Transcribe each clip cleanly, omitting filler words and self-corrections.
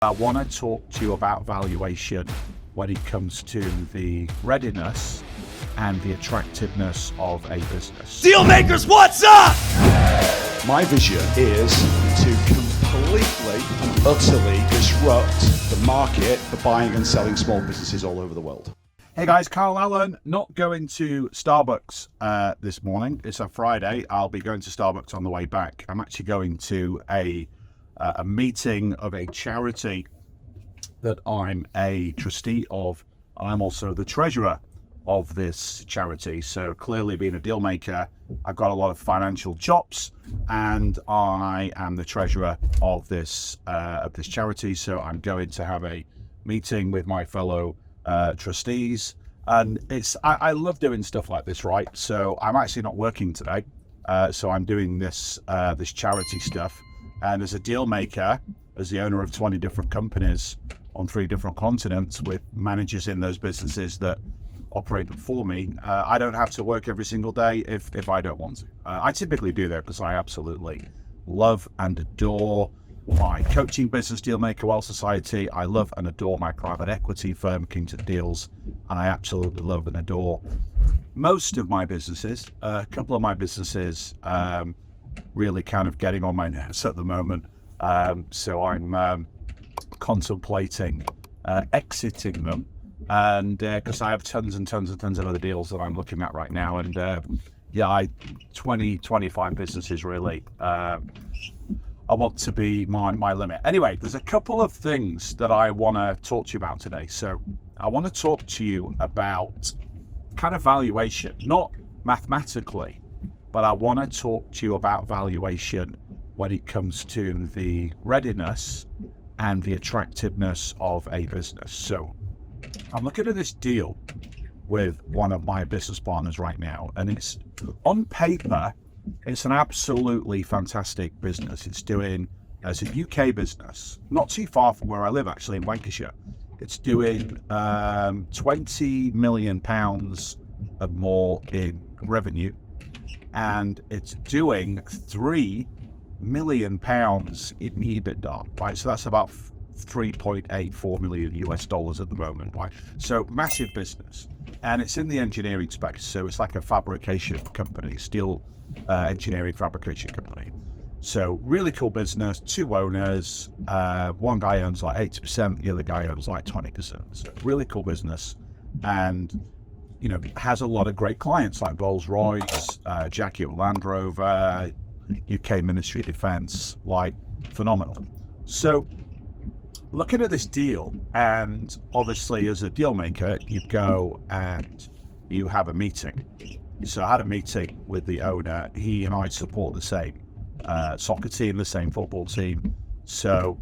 I want to talk to you about valuation when it comes to the readiness and the attractiveness of a business. Dealmakers, what's up? My vision is to completely and utterly disrupt the market for buying and selling small businesses all over the world. Hey guys, Carl Allen. Not going to Starbucks this morning. It's a Friday. I'll be going to Starbucks on the way back. I'm actually going to a meeting of a charity that I'm a trustee of. I'm also the treasurer of this charity. So clearly, being a deal maker, I've got a lot of financial chops, and I am the treasurer of this charity. So I'm going to have a meeting with my fellow trustees, and I love doing stuff like this, right? So I'm actually not working today, so I'm doing this charity stuff. And as a deal maker, as the owner of 20 different companies on 3 different continents with managers in those businesses that operate for me, I don't have to work every single day if I don't want to. I typically do that because I absolutely love and adore my coaching business, Dealmaker Wealth Society. I love and adore my private equity firm, Kings of Deals, and I absolutely love and adore most of my businesses. A couple of my businesses really kind of getting on my nerves at the moment, so I'm contemplating exiting them, and because I have tons and tons and tons of other deals that I'm looking at right now, and 25 businesses really. I want to be my limit. Anyway, there's a couple of things that I want to talk to you about today. So I want to talk to you about kind of valuation, not mathematically, but I want to talk to you about valuation when it comes to the readiness and the attractiveness of a business. So I'm looking at this deal with one of my business partners right now, and it's on paper, it's an absolutely fantastic business. It's doing, as a UK business, not too far from where I live, actually, in Lancashire. It's doing £20 million and more in revenue, and it's doing £3 million in EBITDA, right? So that's about 3.84 million US dollars at the moment, right? So massive business, and it's in the engineering space. So it's like a fabrication company, steel engineering fabrication company. So really cool business, 2 owners, one guy owns like 80%, the other guy owns like 20%. So really cool business, and has a lot of great clients like Rolls-Royce, Jaguar Land Rover, UK Ministry of Defence, like phenomenal. So looking at this deal, and obviously as a deal maker, you go and you have a meeting. So I had a meeting with the owner. He and I support the same soccer team, the same football team. So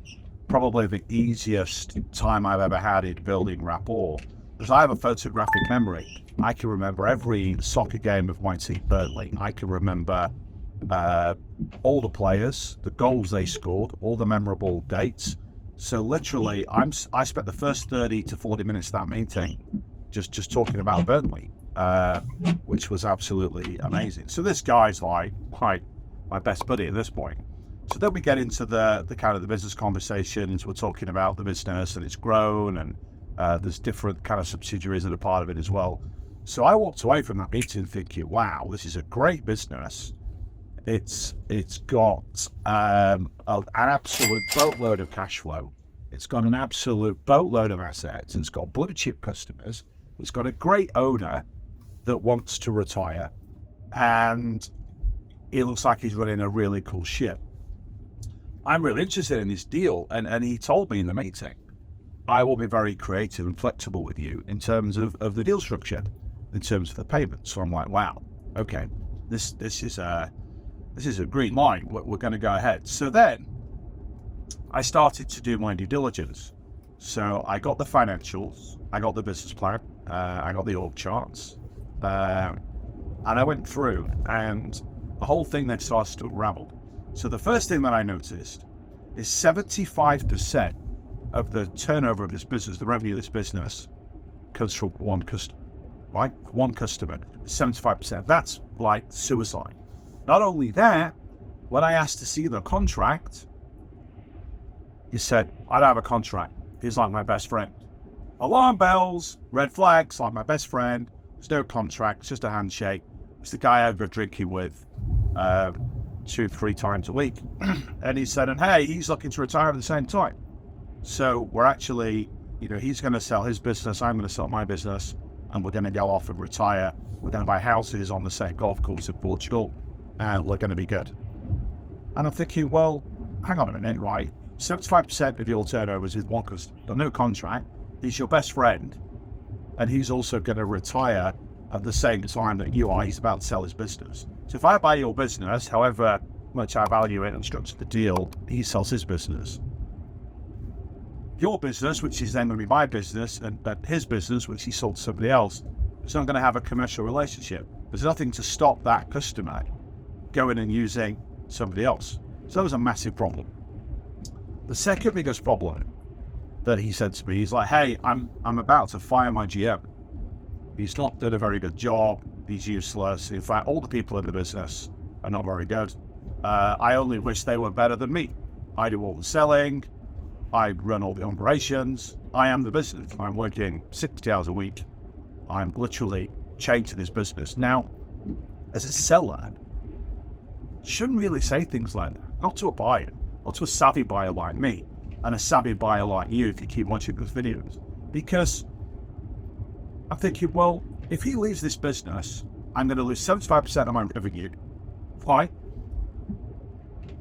probably the easiest time I've ever had in building rapport, because I have a photographic memory. I can remember every soccer game of my team, Burnley. I can remember all the players, the goals they scored, all the memorable dates. So literally, I spent the first 30 to 40 minutes of that meeting just talking about Burnley, which was absolutely amazing. So this guy's like my best buddy at this point. So then we get into the kind of the business conversations. We're talking about the business, and it's grown, and there's different kind of subsidiaries that are part of it as well. So I walked away from that meeting thinking, wow, this is a great business. It's got an absolute boatload of cash flow. It's got an absolute boatload of assets. It's got blue chip customers. It's got a great owner that wants to retire, and it looks like he's running a really cool ship. I'm really interested in this deal, and he told me in the meeting, I will be very creative and flexible with you in terms of the deal structure, in terms of the payment. So I'm like, wow, okay, this is a green light. We're going to go ahead. So then I started to do my due diligence. So I got the financials, I got the business plan, I got the org charts, and I went through, and the whole thing then starts to unravel. So the first thing that I noticed is 75% of the turnover of this business, the revenue of this business, comes from one customer, right? One customer, 75%. That's like suicide. Not only that, when I asked to see the contract, He said, I don't have a contract. He's like my best friend. Alarm bells, red flags, like my best friend. There's no contract, it's just a handshake. It's the guy I've been drinking with 2-3 times a week. And he said, and hey, he's looking to retire at the same time. So we're actually, he's going to sell his business, I'm going to sell my business, and we're going to go off and retire. We're going to buy houses on the same golf course in Portugal, and we're going to be good. And I'm thinking, well, hang on a minute, right? 75% of your turnover is with one customer, got no contract. He's your best friend, and he's also going to retire at the same time that you are. He's about to sell his business. So if I buy your business, however much I value it and structure the deal, he sells his business. Your business, which is then going to be my business, and his business, which he sold to somebody else, is not going to have a commercial relationship. There's nothing to stop that customer going and using somebody else. So that was a massive problem. The second biggest problem that he said to me, he's like, hey, I'm about to fire my GM. He's not done a very good job. He's useless. In fact, all the people in the business are not very good. I only wish they were better than me. I do all the selling. I run all the operations. I am the business. I'm working 60 hours a week. I'm literally chained to this business. Now, as a seller, shouldn't really say things like that. Not to a buyer, or to a savvy buyer like me, and a savvy buyer like you if you keep watching those videos. Because I'm thinking, well, if he leaves this business, I'm going to lose 75% of my revenue. Why?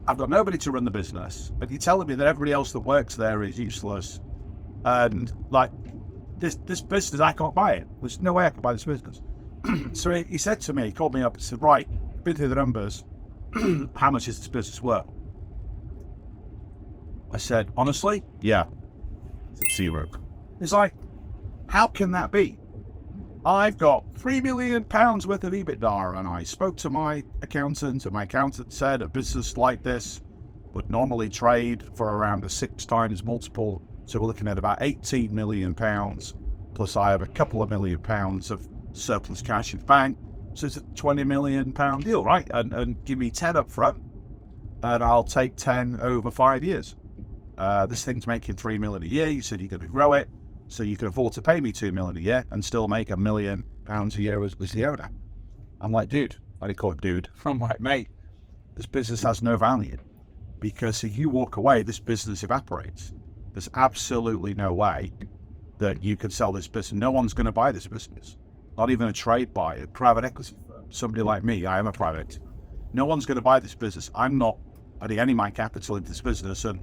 I've got nobody to run the business, but you're telling me that everybody else that works there is useless. And like, this business, I can't buy it. There's no way I can buy this business. So he said to me, he called me up and said, right, been through the numbers. How much is this business worth? I said, honestly, yeah. He said, 0. He's like, how can that be? I've got £3 million worth of EBITDA, and I spoke to my accountant, and my accountant said a business like this would normally trade for around a 6 times multiple. So we're looking at about £18 million, plus I have a couple of £1 million of surplus cash in the bank. So it's a £20 million deal, right? And give me 10 up front, and I'll take 10 over 5 years. This thing's making $3 million a year. You said you're going to grow it, so you can afford to pay me $2 million a year and still make £1 million a year as the owner. I'm like, dude, I didn't call it dude. I'm like, mate, this business has no value, because if you walk away, this business evaporates. There's absolutely no way that you can sell this business. No one's going to buy this business. Not even a trade buyer, private equity firm. Somebody like me, I am a private equity. No one's going to buy this business. I'm not putting any of my capital into this business, and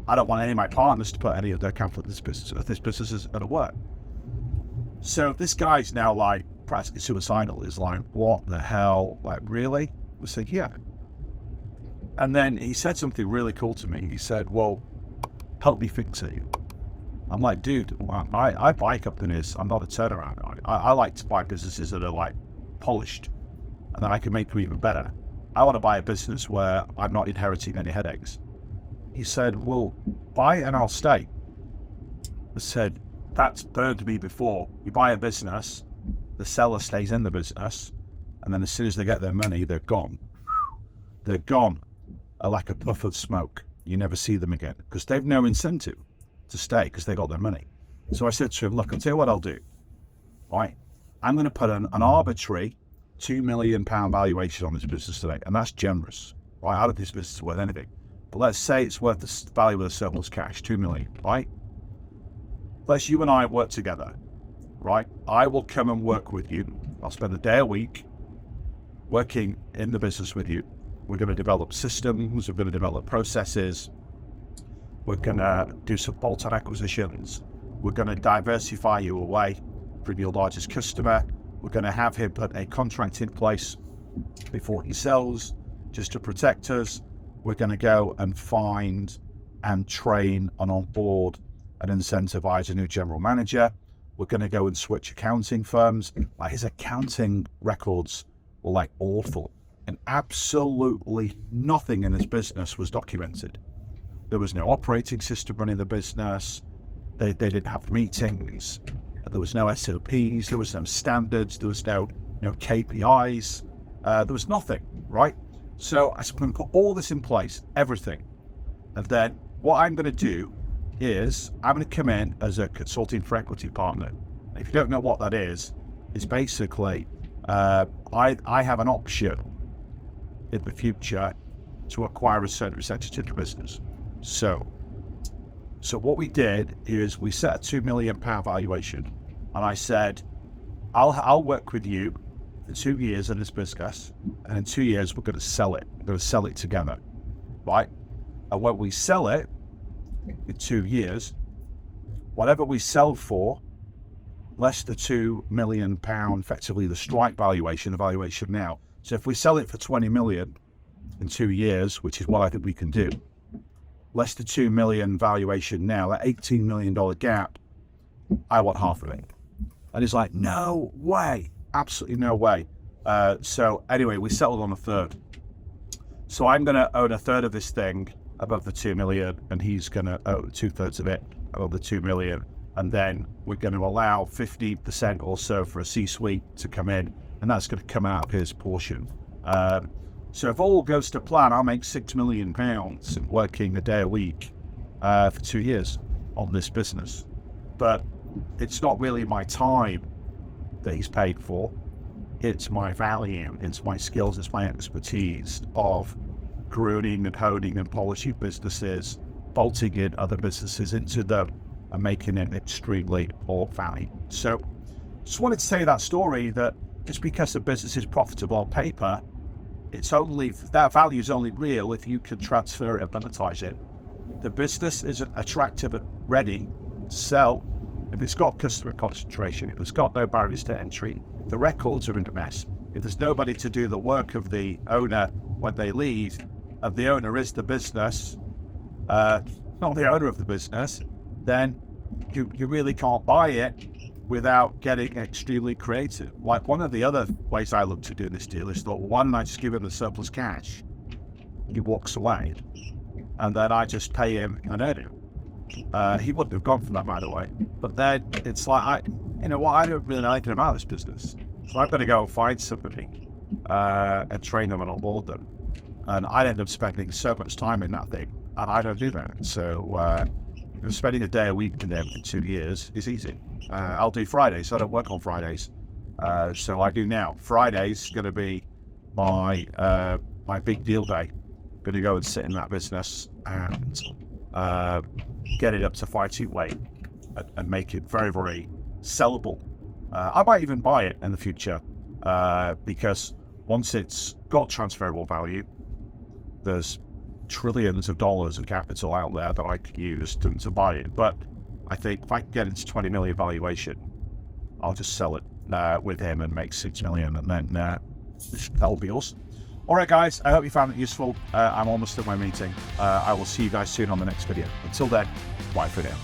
I don't want any of my partners to put any of their capital into this business if this business is going to work. So this guy's now like practically suicidal. He's like, what the hell? Like, really? I said, yeah. And then he said something really cool to me. He said, well, help me fix it. I'm like, dude, I buy companies. I'm not a turnaround. I like to buy businesses that are like polished, and then I can make them even better. I want to buy a business where I'm not inheriting any headaches. He said, well, buy and I'll stay. I said, that's burned me before. You buy a business, the seller stays in the business, and then as soon as they get their money, they're gone. They're gone like a puff of smoke. You never see them again, because they've no incentive to stay because they got their money. So I said to him, look, I'll tell you what I'll do. Right? I'm going to put an arbitrary £2 million valuation on this business today, and that's generous. Right? Out of this business is worth anything. But let's say it's worth the value of the surplus cash, 2 million, right? Let's you and I work together, right? I will come and work with you. I'll spend a day a week working in the business with you. We're going to develop systems. We're going to develop processes. We're going to do some bolt-on acquisitions. We're going to diversify you away from your largest customer. We're going to have him put a contract in place before he sells, just to protect us. We're going to go and find and train and onboard and incentivize a new general manager. We're going to go and switch accounting firms. Like, his accounting records were like awful, and absolutely nothing in his business was documented. There was no operating system running the business. They didn't have meetings. There was no SOPs. There was no standards. There was no KPIs. There was nothing, right? So I put all this in place, everything. And then what I'm going to do is I'm going to come in as a consulting for equity partner. If you don't know what that is, it's basically I have an option in the future to acquire a certain percentage of the business. So what we did is we set a £2 million valuation, and I said, I'll work with you for 2 years in this business, and in 2 years we're going to sell it. We're going to sell it together, right? And when we sell it in 2 years, whatever we sell for, less the £2 million, effectively the strike valuation, the valuation now. So if we sell it for 20 million in 2 years, which is what I think we can do, less the 2 million valuation now, that $18 million gap, I want half of it. And he's like, no way, absolutely no way. So anyway, we settled on a third. So I'm going to own a third of this thing above the 2 million, and he's going to own 2/3 of it above the 2 million. And then we're going to allow 50% or so for a C-suite to come in, and that's going to come out of his portion. So if all goes to plan, I'll make £6 million working a day a week for 2 years on this business. But it's not really my time that he's paid for. It's my value, it's my skills, it's my expertise of grooming and honing and polishing businesses, bolting in other businesses into them, and making it extremely more valuable. So just wanted to say that story, that just because the business is profitable on paper, it's only, that value is only real if you can transfer it and monetize it. The business isn't attractive and ready to sell if it's got customer concentration, if it's got no barriers to entry, the records are in a mess. If there's nobody to do the work of the owner when they leave, and the owner is the business, not the owner of the business, then you really can't buy it without getting extremely creative. Like, one of the other ways I look to do this deal is that, one, I just give him the surplus cash, he walks away, and then I just pay him an earning. He wouldn't have gone for that, by the way. But then it's like, I don't really know anything about this business, so I've got to go and find somebody and train them and onboard them. And I'd end up spending so much time in that thing, and I don't do that. So spending a day a week with them in 2 years is easy. I'll do Fridays, so I don't work on Fridays. So I do now. Friday's going to be my big deal day. Going to go and sit in that business and get it up to fighting weight and make it very, very sellable. I might even buy it in the future because once it's got transferable value, there's trillions of dollars of capital out there that I could use to buy it. But I think if I can get into 20 million valuation, I'll just sell it with him and make 6 million, and then that'll be awesome. All right, guys, I hope you found it useful. I'm almost at my meeting. I will see you guys soon on the next video. Until then, bye for now.